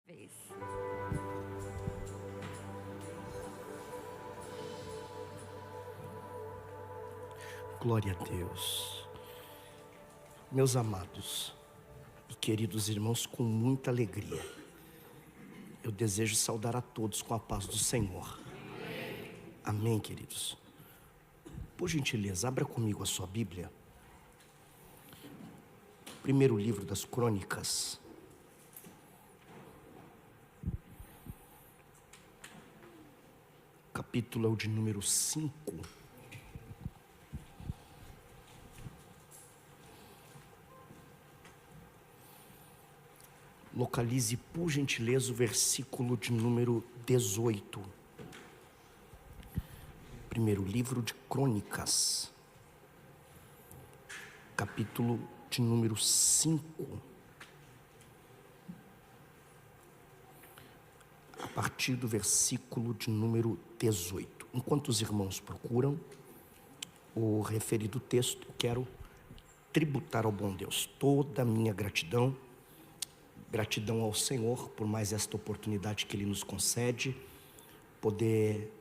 vez. Glória a Deus. Meus amados e queridos irmãos, com muita alegria, eu desejo saudar a todos com a paz do Senhor. Amém, queridos? Por gentileza, abra comigo a sua Bíblia. Primeiro livro das Crônicas. Capítulo de número 5. Localize, por gentileza, o versículo de número 18. Primeiro livro de Crônicas, capítulo de número 5. A partir do versículo de número 18. Enquanto os irmãos procuram o referido texto, eu quero tributar ao bom Deus toda a minha gratidão. Gratidão ao Senhor por mais esta oportunidade que Ele nos concede, poder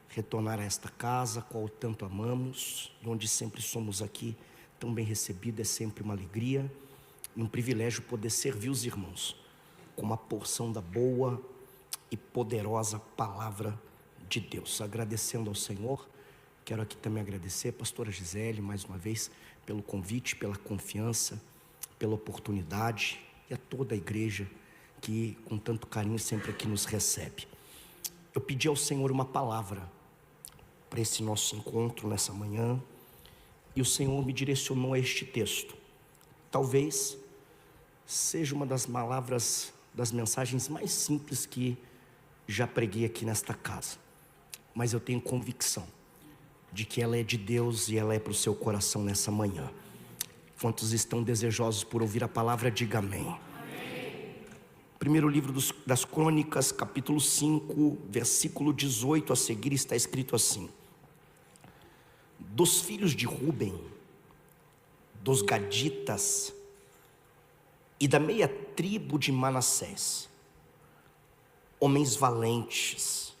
retornar a esta casa, a qual tanto amamos, onde sempre somos aqui tão bem recebidos. É sempre uma alegria e um privilégio poder servir os irmãos com uma porção da boa e poderosa palavra de Deus. Agradecendo ao Senhor, quero aqui também agradecer a pastora Gisele, mais uma vez, pelo convite, pela confiança, pela oportunidade, e a toda a igreja que com tanto carinho sempre aqui nos recebe. Eu pedi ao Senhor uma palavra para esse nosso encontro nessa manhã, e o Senhor me direcionou a este texto. Talvez seja uma das palavras, das mensagens mais simples que já preguei aqui nesta casa, mas eu tenho convicção de que ela é de Deus e ela é para o seu coração nessa manhã. Quantos estão desejosos por ouvir a palavra, diga amém. Primeiro livro das Crônicas, capítulo 5, versículo 18 a seguir, está escrito assim: dos filhos de Ruben, dos Gaditas e da meia tribo de Manassés, homens valentes,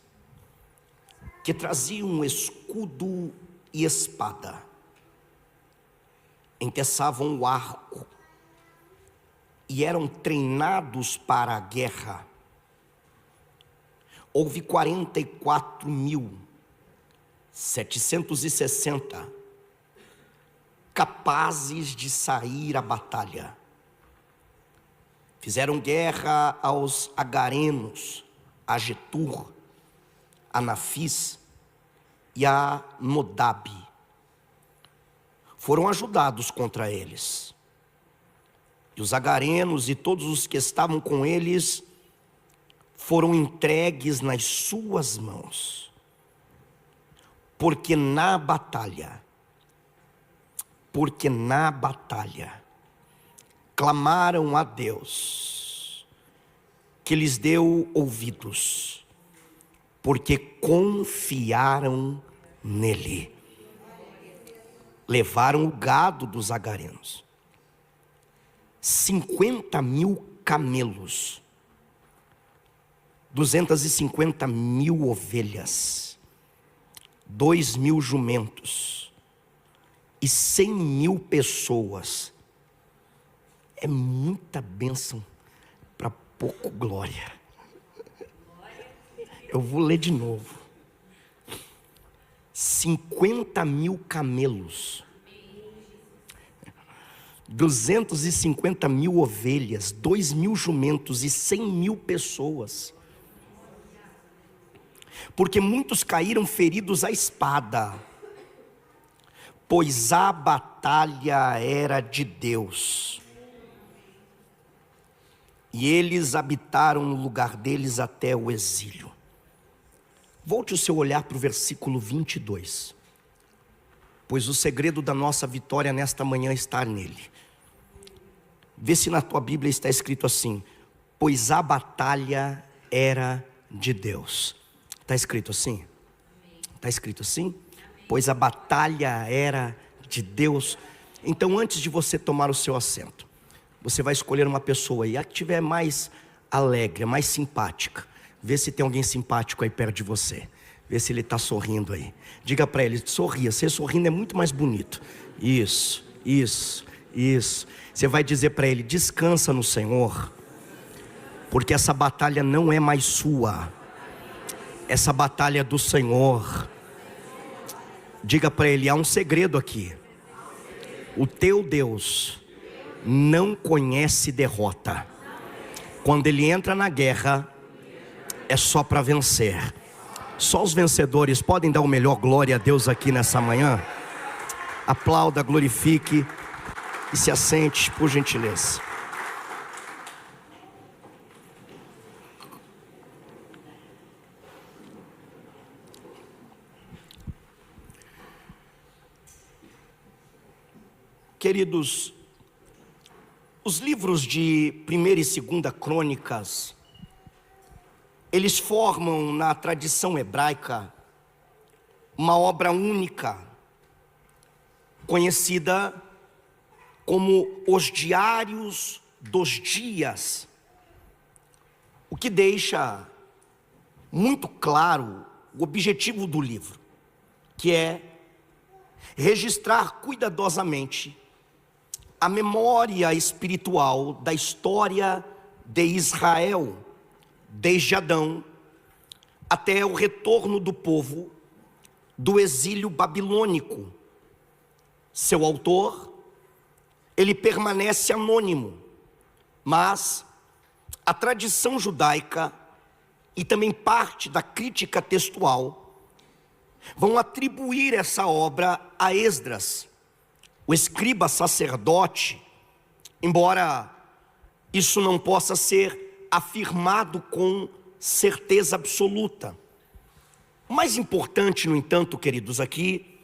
que traziam escudo e espada, enteçavam o arco e eram treinados para a guerra. Houve 44.760 capazes de sair à batalha. Fizeram guerra aos agarenos, a Getur, a Nafis e a Nodabe. Foram ajudados contra eles. E os agarenos e todos os que estavam com eles foram entregues nas suas mãos. Porque na batalha, clamaram a Deus, que lhes deu ouvidos, porque confiaram nele. Levaram o gado dos agarenos, 50.000 camelos, 250.000 ovelhas, 2.000 jumentos e 100.000 pessoas. É muita bênção para pouco glória. Eu vou ler de novo. 50.000 camelos, 250.000 ovelhas, 2.000 jumentos e 100.000 pessoas. Porque muitos caíram feridos à espada, pois a batalha era de Deus, e eles habitaram no lugar deles até o exílio. Volte o seu olhar para o versículo 22. Pois o segredo da nossa vitória nesta manhã está nele. Vê se na tua Bíblia está escrito assim: pois a batalha era de Deus. Está escrito assim? Está escrito assim? Pois a batalha era de Deus. Então, antes de você tomar o seu assento, você vai escolher uma pessoa, e a que tiver mais alegre, a mais simpática. Vê se tem alguém simpático aí perto de você. Vê se ele está sorrindo aí. Diga para ele, sorria. Você sorrindo é muito mais bonito. Isso. Você vai dizer para ele, descansa no Senhor, porque essa batalha não é mais sua. Essa batalha é do Senhor. Diga para ele, há um segredo aqui. O teu Deus não conhece derrota. Quando ele entra na guerra, é só para vencer. Só os vencedores podem dar o melhor glória a Deus aqui nessa manhã. Aplauda, glorifique e se assente, por gentileza. Queridos, os livros de 1ª e 2ª Crônicas, eles formam na tradição hebraica uma obra única, conhecida como os Diários dos Dias, o que deixa muito claro o objetivo do livro, que é registrar cuidadosamente a memória espiritual da história de Israel, desde Adão até o retorno do povo do exílio babilônico. Seu autor, ele permanece anônimo, mas a tradição judaica e também parte da crítica textual vão atribuir essa obra a Esdras, o escriba sacerdote, embora isso não possa ser afirmado com certeza absoluta. O mais importante, no entanto, queridos, aqui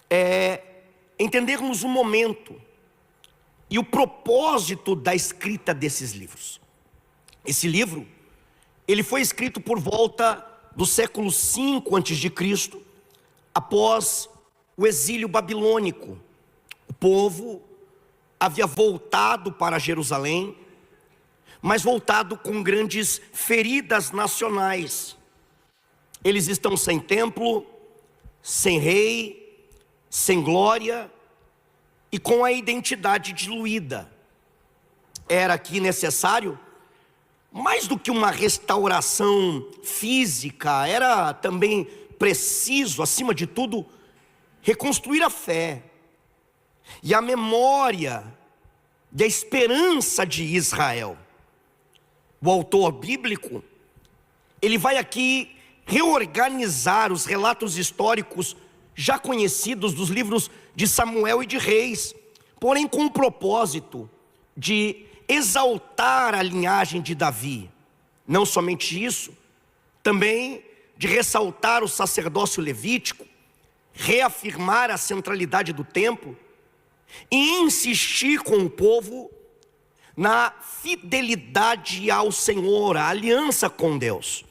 é entendermos o momento e o propósito da escrita desses livros. Esse livro, ele foi escrito por volta do século V a.C., após o exílio babilônico. O povo havia voltado para Jerusalém, mas voltado com grandes feridas nacionais. Eles estão sem templo, sem rei, sem glória e com a identidade diluída. Era aqui necessário, mais do que uma restauração física, era também preciso, acima de tudo, reconstruir a fé e a memória da esperança de Israel. O autor bíblico, ele vai aqui reorganizar os relatos históricos já conhecidos dos livros de Samuel e de Reis, porém com o propósito de exaltar a linhagem de Davi. Não somente isso, também de ressaltar o sacerdócio levítico, reafirmar a centralidade do templo e insistir com o povo na fidelidade ao Senhor, a aliança com Deus.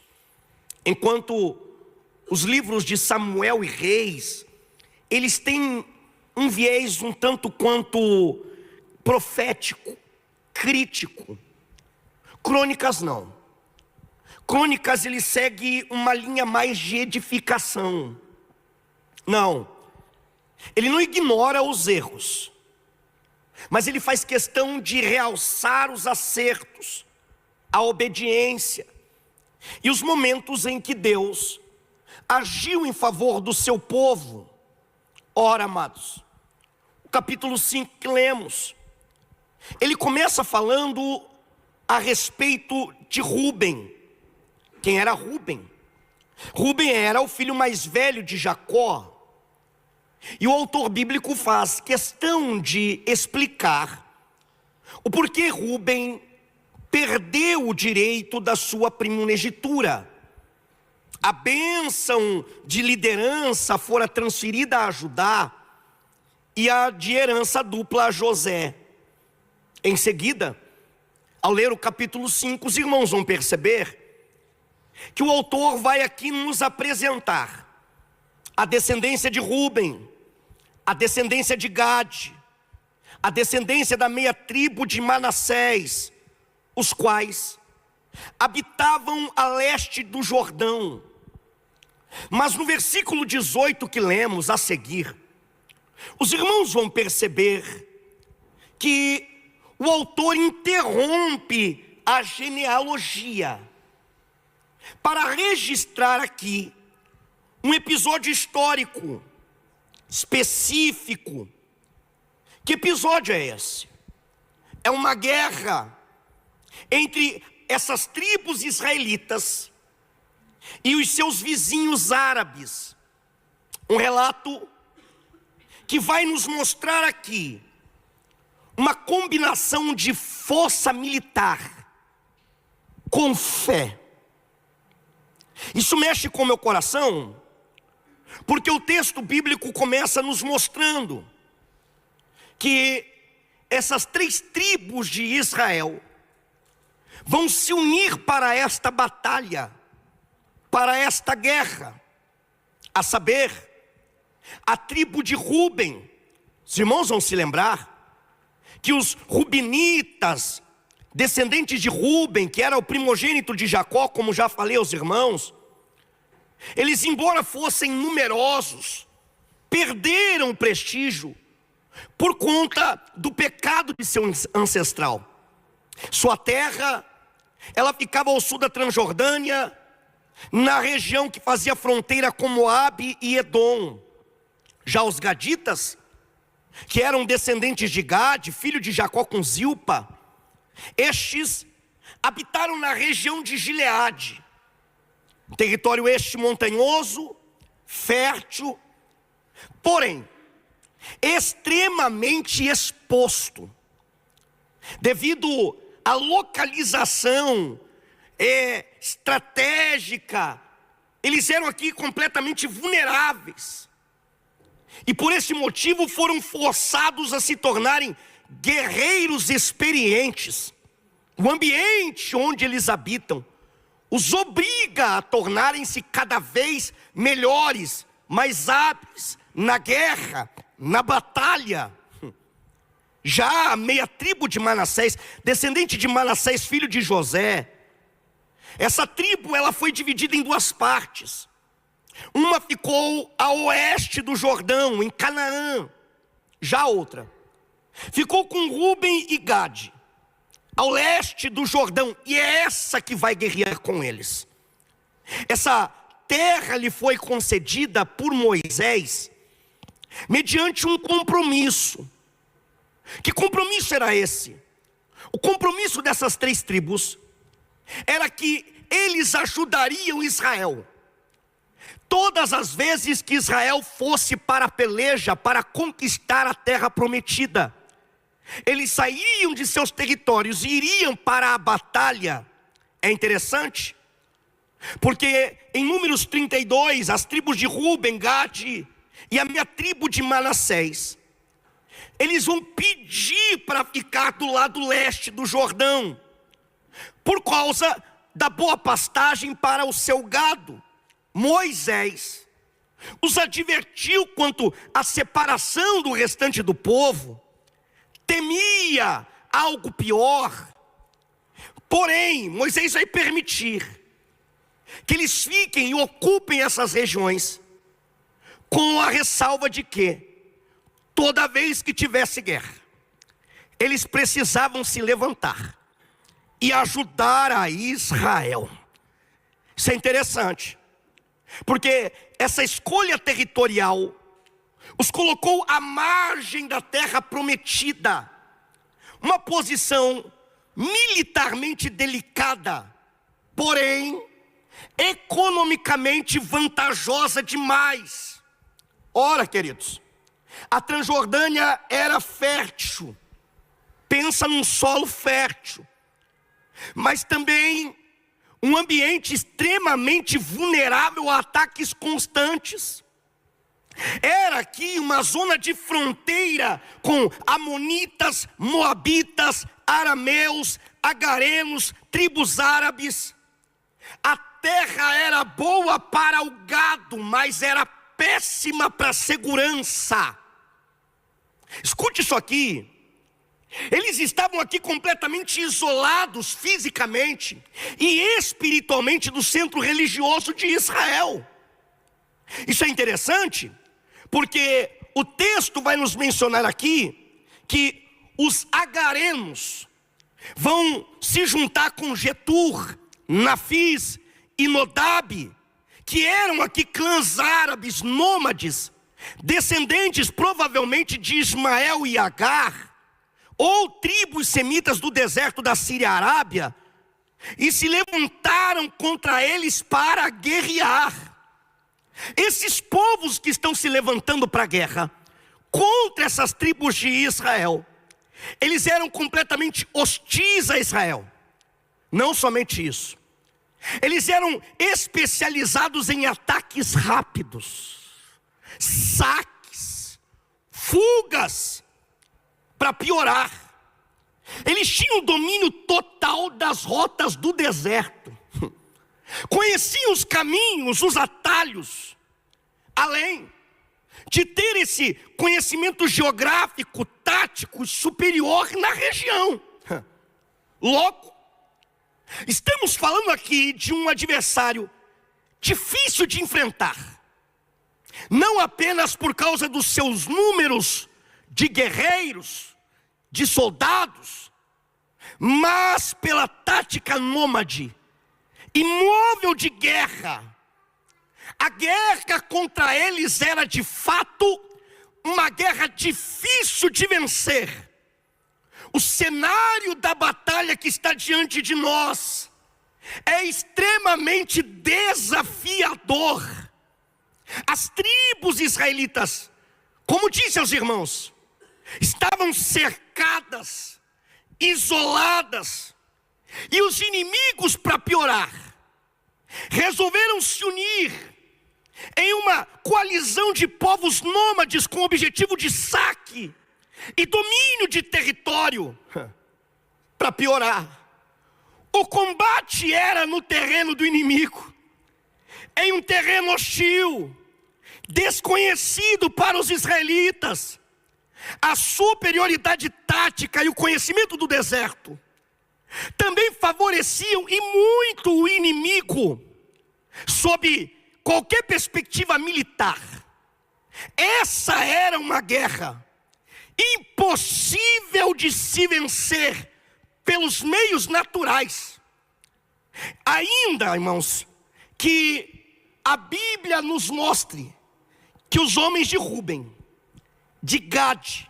Enquanto os livros de Samuel e Reis, eles têm um viés um tanto quanto profético, crítico. Crônicas não. Crônicas ele segue uma linha mais de edificação. Não. Ele não ignora os erros, mas ele faz questão de realçar os acertos, a obediência e os momentos em que Deus agiu em favor do seu povo. Ora, amados, o capítulo 5 que lemos, ele começa falando a respeito de Rúben. Quem era Rúben? Rúben era o filho mais velho de Jacó. E o autor bíblico faz questão de explicar o porquê Rúben perdeu o direito da sua primogenitura. A bênção de liderança fora transferida a Judá e a de herança dupla a José. Em seguida, ao ler o capítulo 5, os irmãos vão perceber que o autor vai aqui nos apresentar a descendência de Rúben, a descendência de Gade, a descendência da meia tribo de Manassés, os quais habitavam a leste do Jordão. Mas no versículo 18 que lemos a seguir, os irmãos vão perceber que o autor interrompe a genealogia para registrar aqui um episódio histórico específico. Que episódio é esse? É uma guerra entre essas tribos israelitas e os seus vizinhos árabes. Um relato que vai nos mostrar aqui uma combinação de força militar com fé. Isso mexe com o meu coração, porque o texto bíblico começa nos mostrando que essas 3 tribos de Israel vão se unir para esta batalha, para esta guerra, a saber, a tribo de Ruben. Os irmãos vão se lembrar que os rubenitas, descendentes de Ruben, que era o primogênito de Jacó, como já falei aos irmãos, eles, embora fossem numerosos, perderam o prestígio por conta do pecado de seu ancestral. Sua terra, ela ficava ao sul da Transjordânia, na região que fazia fronteira com Moabe e Edom. Já os gaditas, que eram descendentes de Gade, filho de Jacó com Zilpa, estes habitaram na região de Gileade, território este montanhoso, fértil, porém extremamente exposto, devido à localização estratégica. Eles eram aqui completamente vulneráveis, e por esse motivo foram forçados a se tornarem guerreiros experientes. O ambiente onde eles habitam os obriga a tornarem-se cada vez melhores, mais hábeis na guerra, na batalha. Já a meia tribo de Manassés, descendente de Manassés, filho de José, essa tribo ela foi dividida em 2 partes. Uma ficou a oeste do Jordão, em Canaã. Já a outra ficou com Ruben e Gade, ao leste do Jordão. E é essa que vai guerrear com eles. Essa terra lhe foi concedida por Moisés mediante um compromisso. Que compromisso era esse? O compromisso dessas 3 tribos era que eles ajudariam Israel todas as vezes que Israel fosse para a peleja, para conquistar a terra prometida. Eles sairiam de seus territórios e iriam para a batalha. É interessante, porque em Números 32, as tribos de Ruben, Gade e a minha tribo de Manassés, eles vão pedir para ficar do lado leste do Jordão, por causa da boa pastagem para o seu gado. Moisés os advertiu quanto à separação do restante do povo, temia algo pior. Porém, Moisés vai permitir que eles fiquem e ocupem essas regiões, com a ressalva de que toda vez que tivesse guerra, eles precisavam se levantar e ajudar a Israel. Isso é interessante, porque essa escolha territorial os colocou à margem da terra prometida, uma posição militarmente delicada, porém economicamente vantajosa demais. Ora, queridos, a Transjordânia era fértil, pensa num solo fértil, mas também um ambiente extremamente vulnerável a ataques constantes. Era aqui uma zona de fronteira com amonitas, moabitas, arameus, agarenos, tribos árabes. A terra era boa para o gado, mas era péssima para a segurança. Escute isso aqui. Eles estavam aqui completamente isolados fisicamente e espiritualmente do centro religioso de Israel. Isso é interessante, porque o texto vai nos mencionar aqui que os agarenos vão se juntar com Getur, Nafis e Nodab, que eram aqui clãs árabes nômades, descendentes provavelmente de Ismael e Agar, ou tribos semitas do deserto da Síria Arábia, e se levantaram contra eles para guerrear. Esses povos que estão se levantando para a guerra contra essas tribos de Israel, eles eram completamente hostis a Israel. Não somente isso, eles eram especializados em ataques rápidos, saques, fugas. Para piorar, eles tinham domínio total das rotas do deserto, conheciam os caminhos, os atalhos, além de ter esse conhecimento geográfico, tático, superior na região. Logo, estamos falando aqui de um adversário difícil de enfrentar, não apenas por causa dos seus números de guerreiros, de soldados, mas pela tática nômade, imóvel de guerra. A guerra contra eles era de fato uma guerra difícil de vencer. O cenário da batalha que está diante de nós é extremamente desafiador. As tribos israelitas, como disse aos irmãos, estavam cercadas, isoladas, e os inimigos, para piorar, resolveram se unir em uma coalizão de povos nômades com o objetivo de saque e domínio de território. Para piorar, o combate era no terreno do inimigo, em um terreno hostil, desconhecido para os israelitas. A superioridade tática e o conhecimento do deserto também favoreciam e muito o inimigo sob qualquer perspectiva militar. Essa era uma guerra impossível de se vencer pelos meios naturais. Ainda, irmãos, que a Bíblia nos mostre que os homens de Ruben, de Gade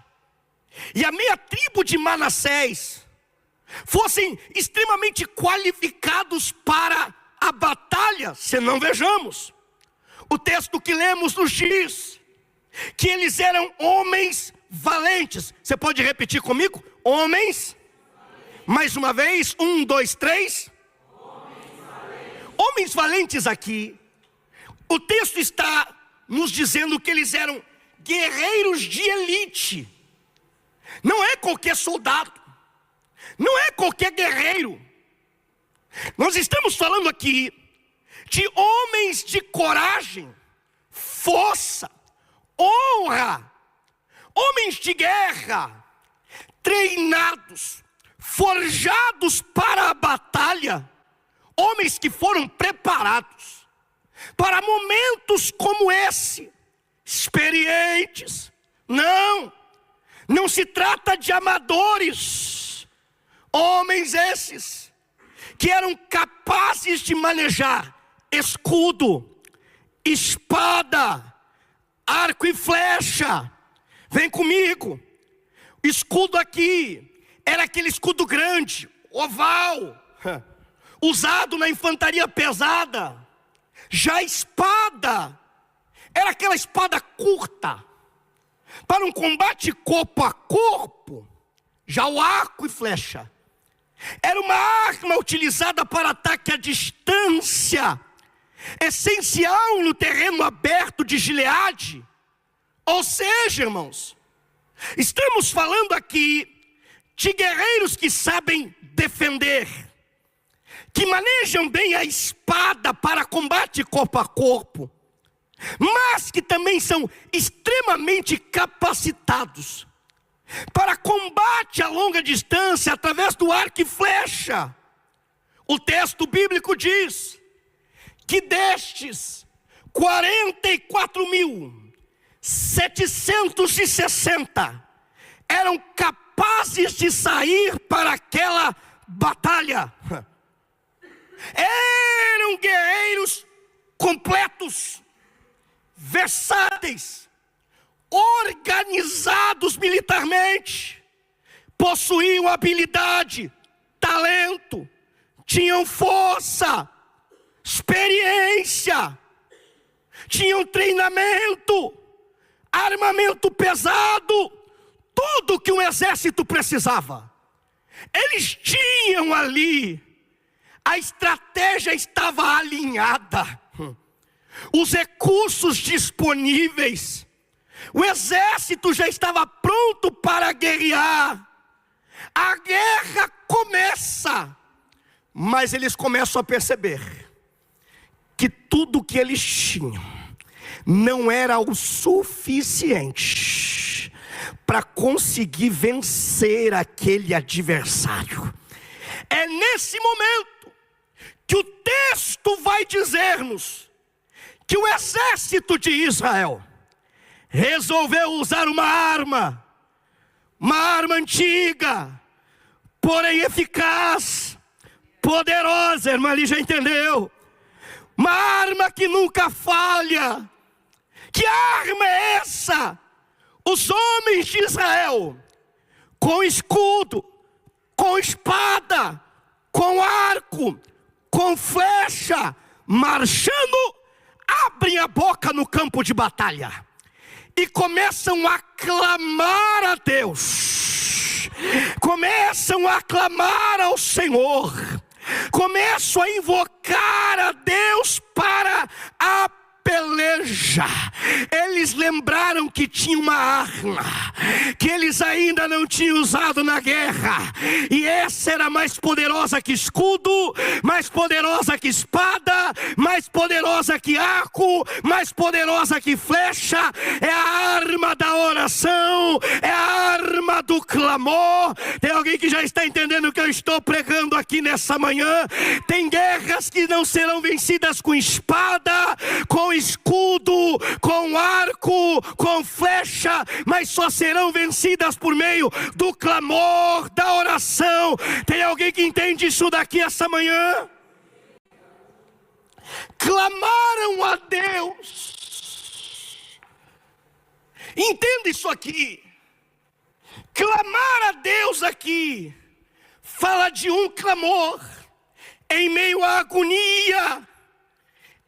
e a meia tribo de Manassés fossem extremamente qualificados para a batalha, senão vejamos, o texto que lemos nos diz que eles eram homens valentes. Você pode repetir comigo? Homens, mais uma vez, 1, 2, 3. Homens valentes aqui, o texto está nos dizendo que eles eram guerreiros de elite. Não é qualquer soldado, não é qualquer guerreiro. Nós estamos falando aqui de homens de coragem, força, honra, homens de guerra, treinados, forjados para a batalha, homens que foram preparados para momentos como esse, experientes. Não se trata de amadores, homens esses que eram capazes de manejar escudo, espada, arco e flecha. Vem comigo. O escudo aqui era aquele escudo grande, oval, usado na infantaria pesada. Já a espada era aquela espada curta, para um combate corpo a corpo. Já o arco e flecha era uma arma utilizada para ataque à distância, essencial no terreno aberto de Gileade. Ou seja, irmãos, estamos falando aqui de guerreiros que sabem defender, que manejam bem a espada para combate corpo a corpo, mas que também são extremamente capacitados para combate a longa distância através do arco e flecha. O texto bíblico diz que destes 44.760 eram capazes de sair para aquela batalha. Eram guerreiros completos, versáteis, organizados militarmente, possuíam habilidade, talento, tinham força, experiência, tinham treinamento, armamento pesado, tudo que um exército precisava. Eles tinham ali, a estratégia estava alinhada, os recursos disponíveis, o exército já estava pronto para guerrear. A guerra começa, mas eles começam a perceber que tudo que eles tinham não era o suficiente para conseguir vencer aquele adversário. É nesse momento que o texto vai dizer-nos que o exército de Israel resolveu usar uma arma antiga, porém eficaz, poderosa. Irmã ali já entendeu? Uma arma que nunca falha. Que arma é essa? Os homens de Israel, com escudo, com espada, com arco, com flecha, marchando, abrem a boca no campo de batalha e começam a clamar a Deus, começam a clamar ao Senhor, começam a invocar a Deus para a peleja. Eles lembraram que tinha uma arma que eles ainda não tinham usado na guerra, e essa era mais poderosa que escudo, mais poderosa que espada, mais poderosa que arco, mais poderosa que flecha. É a arma da oração, é a arma do clamor. Tem alguém que já está entendendo o que eu estou pregando aqui nessa manhã? Tem guerras que não serão vencidas com espada, com escudo, com arco, com flecha, mas só serão vencidas por meio do clamor, da oração. Tem alguém que entende isso daqui essa manhã? Clamaram a Deus. Entenda isso aqui. Clamar a Deus aqui fala de um clamor em meio à agonia,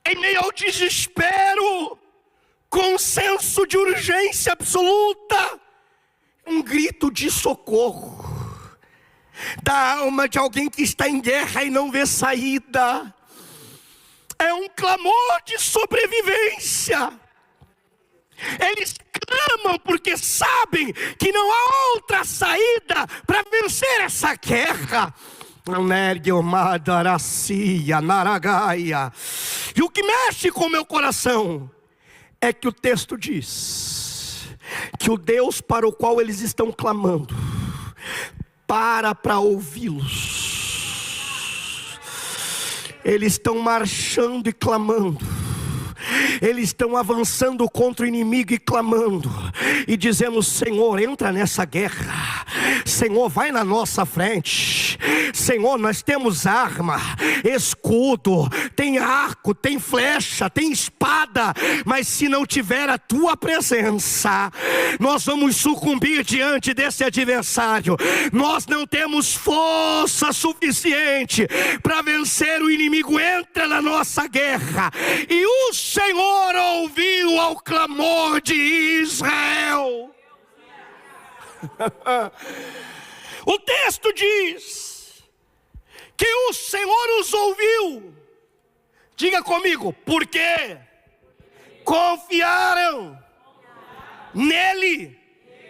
em meio ao desespero, com um senso de urgência absoluta, um grito de socorro da alma de alguém que está em guerra e não vê saída. É um clamor de sobrevivência. Eles clamam porque sabem que não há outra saída para vencer essa guerra. E o que mexe com o meu coração é que o texto diz que o Deus para o qual eles estão clamando para ouvi-los. Eles estão marchando e clamando. Eles estão avançando contra o inimigo e clamando e dizendo: Senhor, entra nessa guerra. Senhor, vai na nossa frente. Senhor, nós temos arma, escudo, tem arco, tem flecha, tem espada, mas se não tiver a tua presença, nós vamos sucumbir diante desse adversário. Nós não temos força suficiente para vencer o inimigo. Entra na nossa guerra. E o Senhor ouviu ao clamor de Israel. O texto diz que o Senhor os ouviu. Diga comigo, porque confiaram nele.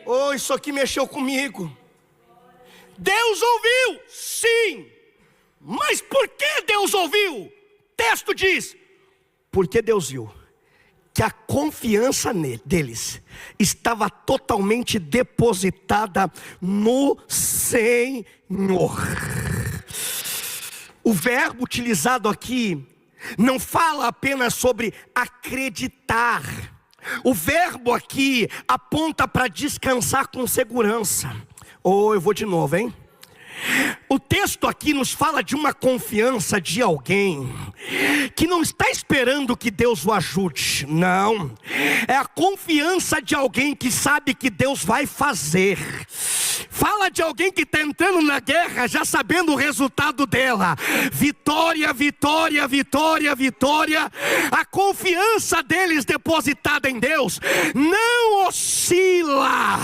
Oh, isso aqui mexeu comigo. Deus ouviu, sim. Mas por que Deus ouviu? O texto diz: porque Deus viu que a confiança deles estava totalmente depositada no Senhor. O verbo utilizado aqui não fala apenas sobre acreditar. O verbo aqui aponta para descansar com segurança. Eu vou de novo, hein? O texto aqui nos fala de uma confiança de alguém que não está esperando que Deus o ajude. Não, é a confiança de alguém que sabe que Deus vai fazer. Fala de alguém que está entrando na guerra já sabendo o resultado dela. Vitória, vitória, vitória, vitória. A confiança deles depositada em Deus não oscila.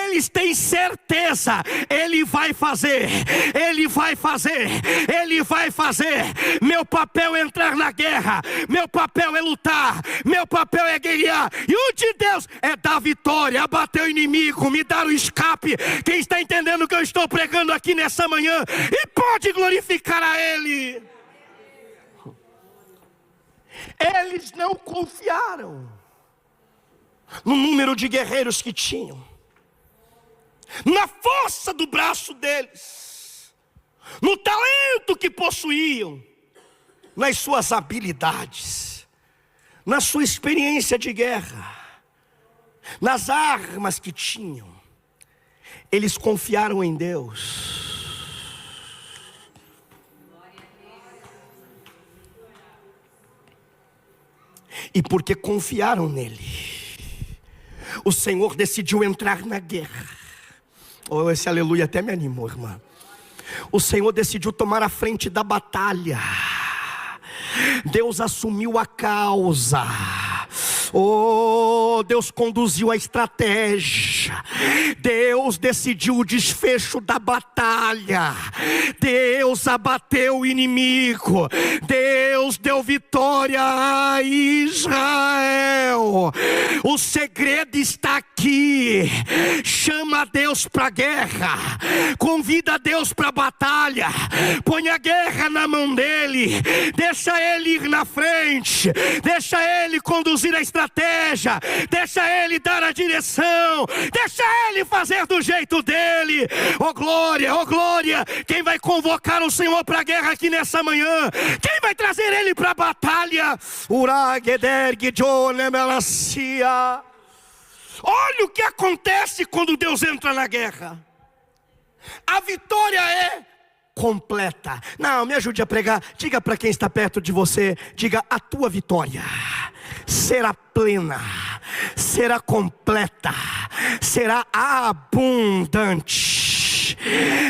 Eles têm certeza, Ele vai fazer, Ele vai fazer, Ele vai fazer. Meu papel é entrar na guerra, meu papel é lutar, meu papel é guerrear. E o de Deus é dar vitória, abater o inimigo, me dar o escape. Quem está entendendo o que eu estou pregando aqui nessa manhã e pode glorificar a Ele. Eles não confiaram no número de guerreiros que tinham, na força do braço deles, no talento que possuíam, nas suas habilidades, na sua experiência de guerra, nas armas que tinham. Eles confiaram em Deus. E porque confiaram nele, o Senhor decidiu entrar na guerra. Esse aleluia até me animou, irmã. O Senhor decidiu tomar a frente da batalha. Deus assumiu a causa. Deus conduziu a estratégia. Deus decidiu o desfecho da batalha. Deus abateu o inimigo. Deus deu vitória a Israel. O segredo está aqui. Chama Deus para a guerra. Convida Deus para a batalha. Põe a guerra na mão dele. Deixa ele ir na frente. Deixa ele conduzir a estratégia. Deixa ele dar a direção. Deixa ele fazer do jeito dele. Glória, glória. Quem vai convocar o Senhor para a guerra aqui nessa manhã? Quem vai trazer ele para a batalha? Olha o que acontece quando Deus entra na guerra. A vitória é completa. Não, me ajude a pregar. Diga para quem está perto de você. Diga: a tua vitória será plena, será completa, será abundante.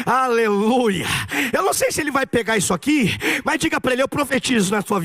Aleluia. Eu não sei se ele vai pegar isso aqui, mas diga para ele: eu profetizo na tua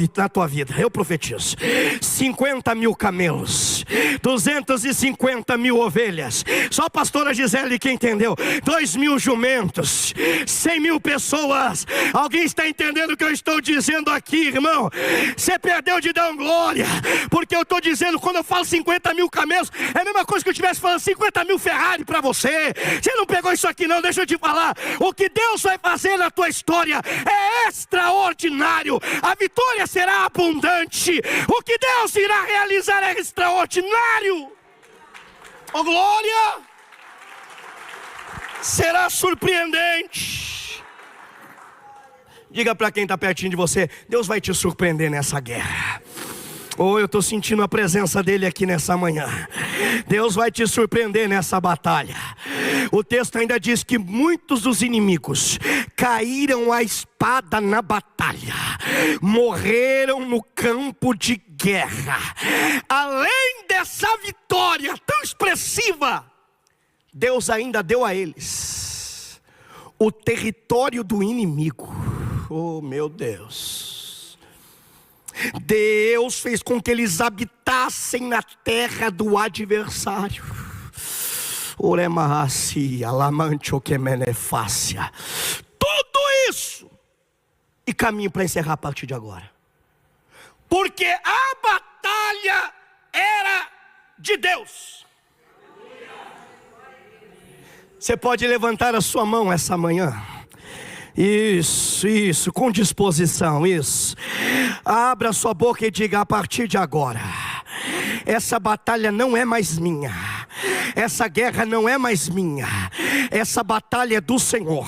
vida. Eu profetizo 50 mil camelos, 250 mil ovelhas. Só a pastora Gisele que entendeu. 2.000 jumentos, 100 mil pessoas. Alguém está entendendo o que eu estou dizendo aqui, irmão? Você perdeu de dar glória, porque eu estou dizendo, quando eu falo 50 mil camelos, é a mesma coisa que eu estivesse falando 50 mil Ferrari para você. Você não pegou isso aqui não, deixa eu te falar. O que Deus vai fazer na tua história é extraordinário. A vitória será abundante. O que Deus irá realizar é extraordinário. Glória! Será surpreendente. Diga para quem está pertinho de você: Deus vai te surpreender nessa guerra. Eu estou sentindo a presença dele aqui nessa manhã. Deus vai te surpreender nessa batalha. O texto ainda diz que muitos dos inimigos caíram à espada na batalha, morreram no campo de guerra. Além dessa vitória tão expressiva, Deus ainda deu a eles o território do inimigo. Meu Deus. Deus fez com que eles habitassem na terra do adversário. Tudo isso. E caminho para encerrar a partir de agora. Porque a batalha era de Deus. Você pode levantar a sua mão essa manhã. Isso, com disposição, isso. Abra sua boca e diga: a partir de agora, essa batalha não é mais minha, essa guerra não é mais minha, essa batalha é do Senhor,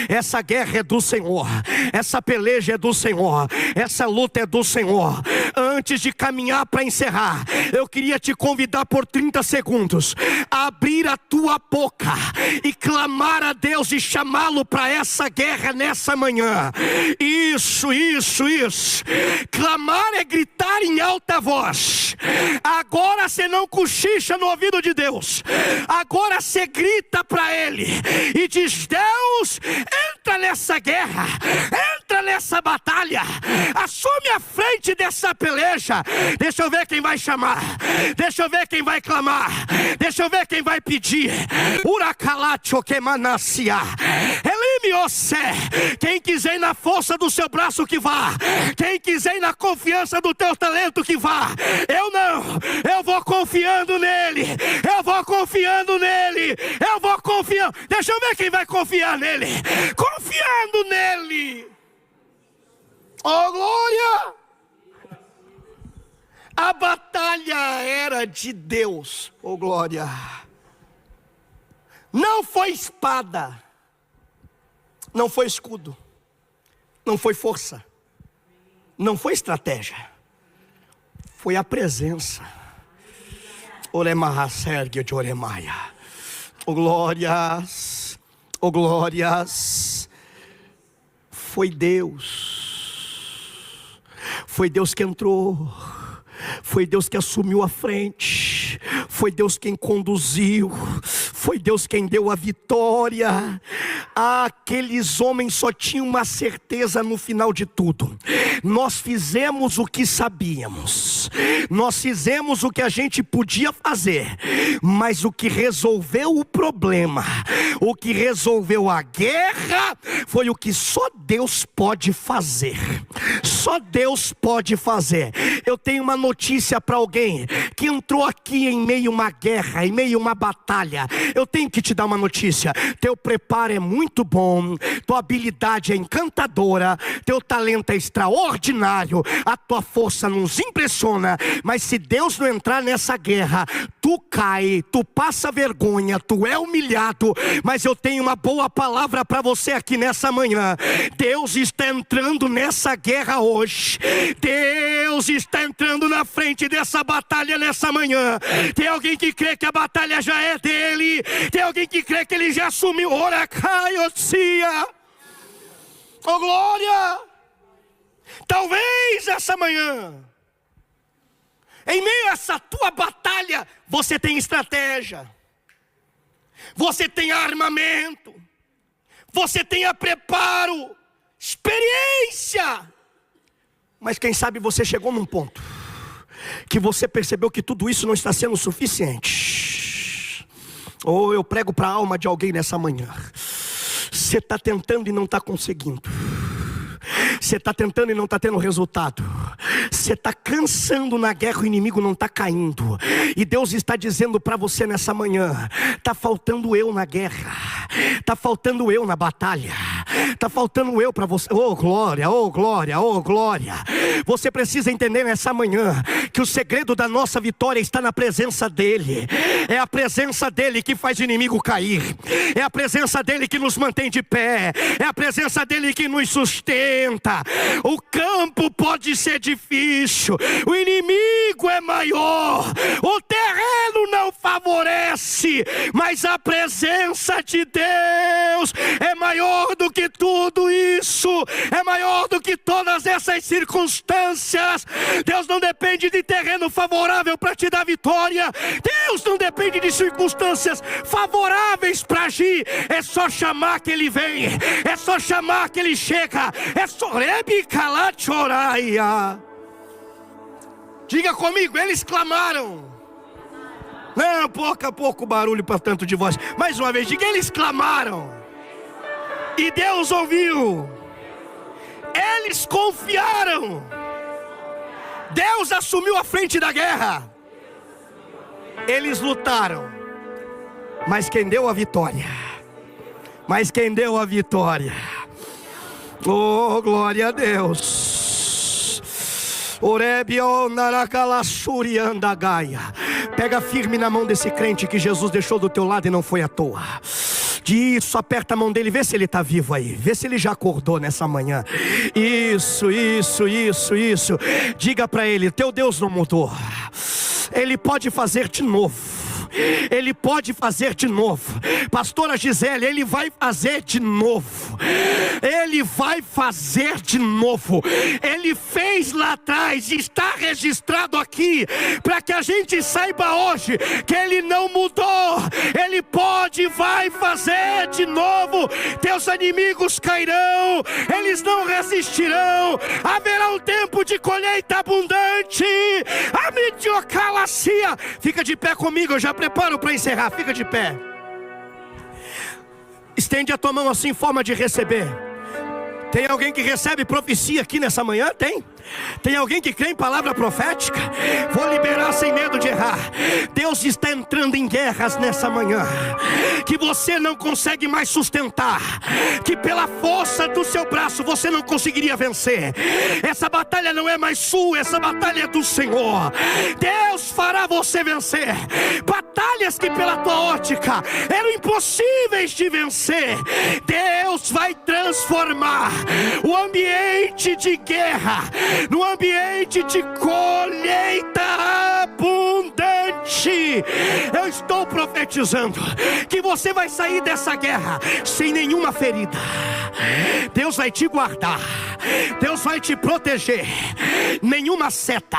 essa guerra é do Senhor, essa peleja é do Senhor, essa luta é do Senhor. Antes de caminhar para encerrar, eu queria te convidar por 30 segundos a abrir a tua boca e clamar a Deus e chamá-lo para essa guerra nessa manhã. Isso. Clamar é gritar em alta voz. Agora você não cochicha no ouvido de Deus, agora você grita para Ele e diz: Deus, entra nessa guerra, entra nessa batalha, assume a frente dessa peleja. Deixa eu ver quem vai chamar, deixa eu ver quem vai clamar, deixa eu ver quem vai pedir. Uracalacho que manacia, Elimiocé. Quem quiser ir na força do seu braço, que vá. Quem quiser ir na confiança do teu talento, que vá. Eu não, eu vou confiando nele, eu vou confiando nele, eu vou confiando. Deixa eu ver quem vai confiar nele, confiando nele. Oh glória! A batalha era de Deus. Oh glória! Não foi espada, não foi escudo, não foi força, não foi estratégia, foi a presença. Oremaha Sérgio de Oremaia. Oh glórias, oh glórias. Foi Deus. Foi Deus que entrou. Foi Deus que assumiu a frente. Foi Deus quem conduziu. Foi Deus quem deu a vitória. Aqueles homens só tinham uma certeza no final de tudo: nós fizemos o que sabíamos, nós fizemos o que a gente podia fazer, mas o que resolveu o problema, o que resolveu a guerra, foi o que só Deus pode fazer. Só Deus pode fazer. Eu tenho uma notícia para alguém que entrou aqui em meio a uma guerra, em meio a uma batalha. Eu tenho que te dar uma notícia: teu preparo é muito bom, tua habilidade é encantadora, teu talento é extraordinário, a tua força nos impressiona, mas se Deus não entrar nessa guerra, tu cai, tu passa vergonha, tu é humilhado. Mas eu tenho uma boa palavra para você aqui nessa manhã: Deus está entrando nessa guerra hoje. Deus está entrando na frente dessa batalha nessa manhã. Tem alguém que crê que a batalha já é dele? Tem alguém que crê que ele já assumiu? Ora, caiocia. Oh glória! Talvez essa manhã, em meio a essa tua batalha, você tem estratégia, você tem armamento, você tem preparo, experiência. Mas quem sabe você chegou num ponto que você percebeu que tudo isso não está sendo suficiente. Ou eu prego para a alma de alguém nessa manhã: você está tentando e não está conseguindo. Você está tentando e não está tendo resultado. Você está cansando na guerra, o inimigo não está caindo. E Deus está dizendo para você nessa manhã: está faltando eu na guerra, está faltando eu na batalha, está faltando eu para você. Oh glória, oh glória, oh glória. Você precisa entender nessa manhã que o segredo da nossa vitória está na presença dEle. É a presença dEle que faz o inimigo cair, é a presença dEle que nos mantém de pé, é a presença dEle que nos sustenta. O campo pode ser difícil, o inimigo é maior, o terreno não favorece, mas a presença de Deus é maior do que tudo isso, é maior do que todas essas circunstâncias. Deus não depende de terreno favorável para te dar vitória. Deus não depende de circunstâncias favoráveis para agir. É só chamar que Ele vem, é só chamar que Ele chega, é só rebicalatchoraia. Diga comigo: eles clamaram. Não, pouco barulho para tanto de voz. Mais uma vez, diga: eles clamaram e Deus ouviu. Eles confiaram. Deus assumiu a frente da guerra. Eles lutaram, mas quem deu a vitória? Oh glória a Deus. Pega firme na mão desse crente que Jesus deixou do teu lado e não foi à toa. Isso, aperta a mão dele, vê se ele está vivo aí, vê se ele já acordou nessa manhã. Isso. Diga para ele: teu Deus não mudou, Ele pode fazer de novo. Ele pode fazer de novo. Pastora Gisele, Ele vai fazer de novo. Ele vai fazer de novo. Ele fez lá atrás e está registrado aqui, para que a gente saiba hoje que Ele não mudou. Ele pode e vai fazer de novo. Teus inimigos cairão, eles não resistirão. Haverá um tempo de colheita abundante. A mediocalacia. Fica de pé comigo, eu já preparo para encerrar. Fica de pé. Estende a tua mão assim em forma de receber. Tem alguém que recebe profecia aqui nessa manhã? Tem alguém que crê em palavra profética? Vou liberar sem medo de errar. Deus está entrando em guerras nessa manhã que você não consegue mais sustentar, que pela força do seu braço você não conseguiria vencer. Essa batalha não é mais sua, essa batalha é do Senhor. Deus fará você vencer batalhas que pela tua ótica eram impossíveis de vencer. Deus vai transformar o ambiente de guerra no ambiente de colheita abundante. Eu estou profetizando que você vai sair dessa guerra sem nenhuma ferida. Deus vai te guardar, Deus vai te proteger. Nenhuma seta,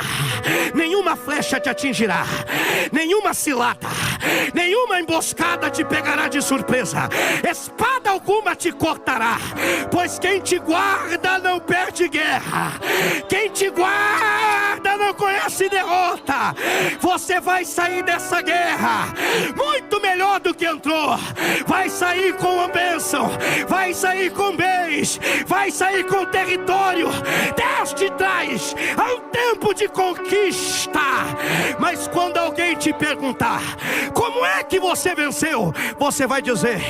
nenhuma flecha te atingirá, nenhuma cilada, nenhuma emboscada te pegará de surpresa. Espada alguma te cortará, pois quem te guarda não perde guerra. Quem te guarda não conhece derrota. Você vai sair dessa guerra muito melhor do que entrou. Vai sair com a bênção, vai sair com bens, vai sair com território. Deus te traz a um tempo de conquista. Mas quando alguém te perguntar como é que você venceu, você vai dizer: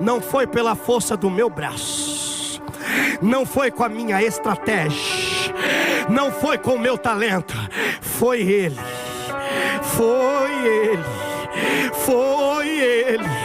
não foi pela força do meu braço, não foi com a minha estratégia, não foi com o meu talento, foi Ele, foi Ele, foi Ele.